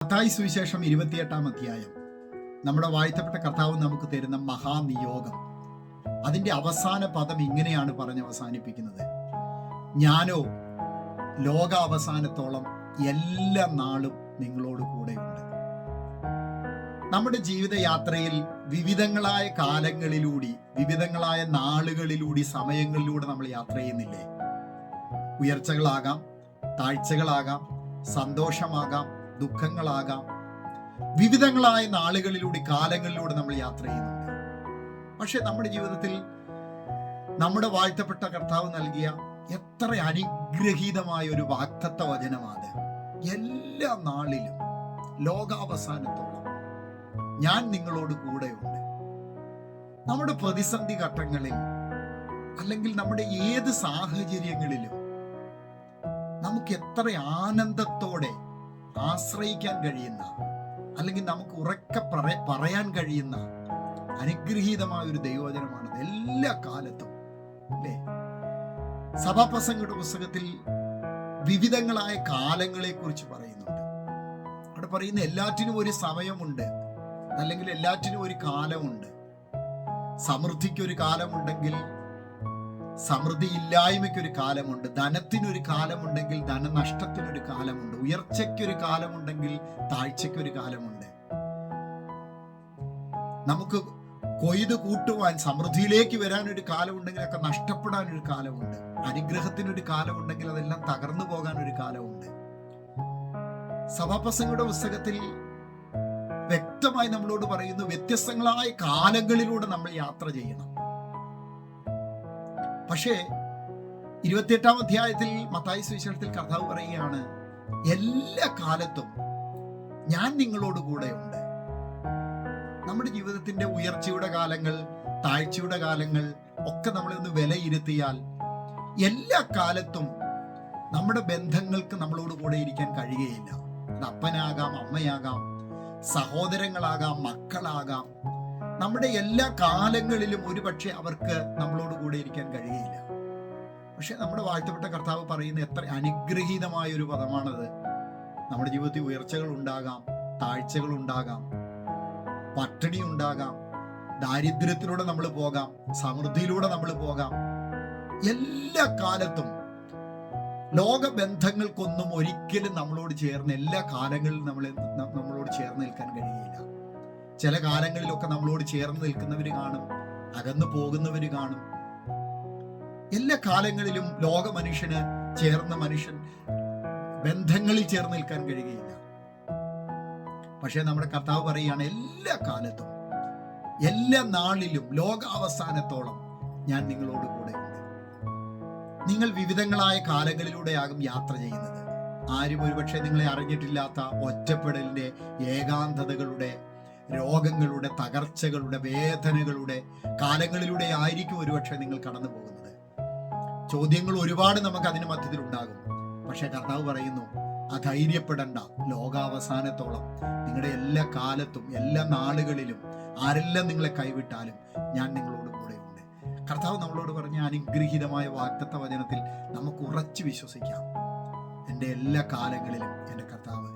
മത്തായി സുവിശേഷം 28-ാം അധ്യായം നമ്മുടെ വാഴ്ത്തപ്പെട്ട കർത്താവ് നമുക്ക് തരുന്ന മഹാനിയോഗം. അതിന്റെ അവസാന പദം ഇങ്ങനെയാണ് പറഞ്ഞ് അവസാനിപ്പിക്കുന്നത്: ഞാനോ ലോകാവസാനത്തോളം എല്ലാ നാളും നിങ്ങളോട് കൂടെയുണ്ട്. നമ്മുടെ ജീവിതയാത്രയിൽ വിവിധങ്ങളായ കാലങ്ങളിലൂടെ, വിവിധങ്ങളായ നാളുകളിലൂടെ, സമയങ്ങളിലൂടെ നമ്മൾ യാത്ര ചെയ്യുന്നില്ലേ? ഉയർച്ചകളാകാം, താഴ്ചകളാകാം, സന്തോഷമാകാം, ദുഃഖങ്ങളാകാം. വിവിധങ്ങളായ നാളുകളിലൂടെ, കാലങ്ങളിലൂടെ നമ്മൾ യാത്ര ചെയ്യുന്നുണ്ട്. പക്ഷെ നമ്മുടെ ജീവിതത്തിൽ നമ്മുടെ വാഴ്ത്തപ്പെട്ട കർത്താവ് നൽകിയ എത്ര അനുഗ്രഹീതമായ ഒരു വാഗ്ദത്ത വചനമാണ്: എല്ലാ നാളിലും ലോകാവസാനത്തോളം ഞാൻ നിങ്ങളോട് കൂടെയുണ്ട്. നമ്മുടെ പ്രതിസന്ധി ഘട്ടങ്ങളിൽ, അല്ലെങ്കിൽ നമ്മുടെ ഏത് സാഹചര്യങ്ങളിലും നമുക്ക് എത്ര ആനന്ദത്തോടെ ആശ്രയിക്കാൻ കഴിയുന്ന, അല്ലെങ്കിൽ നമുക്ക് ഉറക്കെ പറയാൻ കഴിയുന്ന അനുഗ്രഹീതമായ ഒരു ദൈവവചനമാണത് എല്ലാ കാലത്തും, അല്ലേ? സഭാപ്രസംഗയുടെ പുസ്തകത്തിൽ വിവിധങ്ങളായ കാലങ്ങളെ കുറിച്ച് പറയുന്നുണ്ട്. അവിടെ പറയുന്ന എല്ലാറ്റിനും ഒരു സമയമുണ്ട്, അല്ലെങ്കിൽ എല്ലാറ്റിനും ഒരു കാലമുണ്ട്. സമൃദ്ധിക്കൊരു കാലമുണ്ടെങ്കിൽ സമൃദ്ധി ഇല്ലായ്മയ്ക്കൊരു കാലമുണ്ട്. ധനത്തിനൊരു കാലമുണ്ടെങ്കിൽ ധനനഷ്ടത്തിനൊരു കാലമുണ്ട്. ഉയർച്ചയ്ക്കൊരു കാലമുണ്ടെങ്കിൽ താഴ്ചയ്ക്കൊരു കാലമുണ്ട്. നമുക്ക് കൊയ്ത് കൂട്ടുവാൻ, സമൃദ്ധിയിലേക്ക് വരാൻ ഒരു കാലമുണ്ടെങ്കിൽ ഒക്കെ നഷ്ടപ്പെടാൻ ഒരു കാലമുണ്ട്. അനുഗ്രഹത്തിനൊരു കാലമുണ്ടെങ്കിൽ അതെല്ലാം തകർന്നു പോകാൻ ഒരു കാലമുണ്ട്. സഭാപ്രസംഗയുടെ പുസ്തകത്തിൽ വ്യക്തമായി നമ്മളോട് പറയുന്നു, വ്യത്യസ്തങ്ങളായ കാലങ്ങളിലൂടെ നമ്മൾ യാത്ര ചെയ്യണം. പക്ഷേ 28-ാം അധ്യായത്തിൽ മത്തായി സുവിശേഷത്തിൽ കർത്താവ് പറയുകയാണ്, എല്ലാ കാലത്തും ഞാൻ നിങ്ങളോട് കൂടെയുണ്ട്. നമ്മുടെ ജീവിതത്തിന്റെ ഉയർച്ചയുടെ കാലങ്ങൾ, താഴ്ചയുടെ കാലങ്ങൾ ഒക്കെ നമ്മളൊന്ന് വിലയിരുത്തിയാൽ, എല്ലാ കാലത്തും നമ്മുടെ ബന്ധങ്ങൾക്ക് നമ്മളോട് കൂടെ ഇരിക്കാൻ കഴിയുകയില്ല. അത് അപ്പനാകാം, അമ്മയാകാം, സഹോദരങ്ങളാകാം, മക്കളാകാം. നമ്മുടെ എല്ലാ കാലങ്ങളിലും ഒരുപക്ഷെ അവർക്ക് നമ്മളോട് കൂടെ ഇരിക്കാൻ കഴിയുകയില്ല. പക്ഷെ നമ്മുടെ വാഴ്ത്തപ്പെട്ട കർത്താവ് പറയുന്ന എത്ര അനുഗ്രഹീതമായ ഒരു പദമാണത്. നമ്മുടെ ജീവിതത്തിൽ ഉയർച്ചകൾ ഉണ്ടാകാം, താഴ്ചകൾ ഉണ്ടാകാം, പട്ടിണി ഉണ്ടാകാം, ദാരിദ്ര്യത്തിലൂടെ നമ്മൾ പോകാം, സമൃദ്ധിയിലൂടെ നമ്മൾ പോകാം. എല്ലാ കാലത്തും ലോകബന്ധങ്ങൾക്കൊന്നും ഒരിക്കലും നമ്മളോട് ചേർന്ന്, എല്ലാ കാലങ്ങളിലും നമ്മളോട് ചേർന്ന് നിൽക്കാൻ കഴിയില്ല. ചില കാലങ്ങളിലൊക്കെ നമ്മളോട് ചേർന്ന് നിൽക്കുന്നവർ കാണും, അകന്നു പോകുന്നവർ കാണും. എല്ലാ കാലങ്ങളിലും ലോക മനുഷ്യന് ബന്ധങ്ങളിൽ ചേർന്ന് നിൽക്കാൻ കഴിയുകയില്ല. പക്ഷെ നമ്മുടെ കർത്താവ് പറയുകയാണ്, എല്ലാ കാലത്തും, എല്ലാ നാളിലും, ലോകാവസാനത്തോളം ഞാൻ നിങ്ങളോട് കൂടെയുണ്ട്. നിങ്ങൾ വിവിധങ്ങളായ കാലങ്ങളിലൂടെയാകും യാത്ര ചെയ്യുന്നത്. ആരും ഒരുപക്ഷെ നിങ്ങളെ അറിഞ്ഞിട്ടില്ലാത്ത ഒറ്റപ്പെടലിന്റെ, ഏകാന്തതകളുടെ, രോഗങ്ങളുടെ, തകർച്ചകളുടെ, വേദനകളുടെ കാലങ്ങളിലൂടെ ആയിരിക്കും ഒരുപക്ഷെ നിങ്ങൾ കടന്നു പോകുന്നത്. ചോദ്യങ്ങൾ ഒരുപാട് നമുക്ക് അതിന് മധ്യത്തിൽ ഉണ്ടാകും. പക്ഷെ കർത്താവ് പറയുന്നു, അധൈര്യപ്പെടണ്ട. ലോകാവസാനത്തോളം, നിങ്ങളുടെ എല്ലാ കാലത്തും, എല്ലാ നാളുകളിലും, ആരെല്ലാം നിങ്ങളെ കൈവിട്ടാലും ഞാൻ നിങ്ങളോട് കൂടെയുണ്ട്. കർത്താവ് നമ്മളോട് പറഞ്ഞ അനുഗ്രഹീതമായ വാഗ്ദത്ത വചനത്തിൽ നമുക്ക് ഉറച്ചു വിശ്വസിക്കാം. എൻ്റെ എല്ലാ കാലങ്ങളിലും എൻ്റെ കർത്താവ്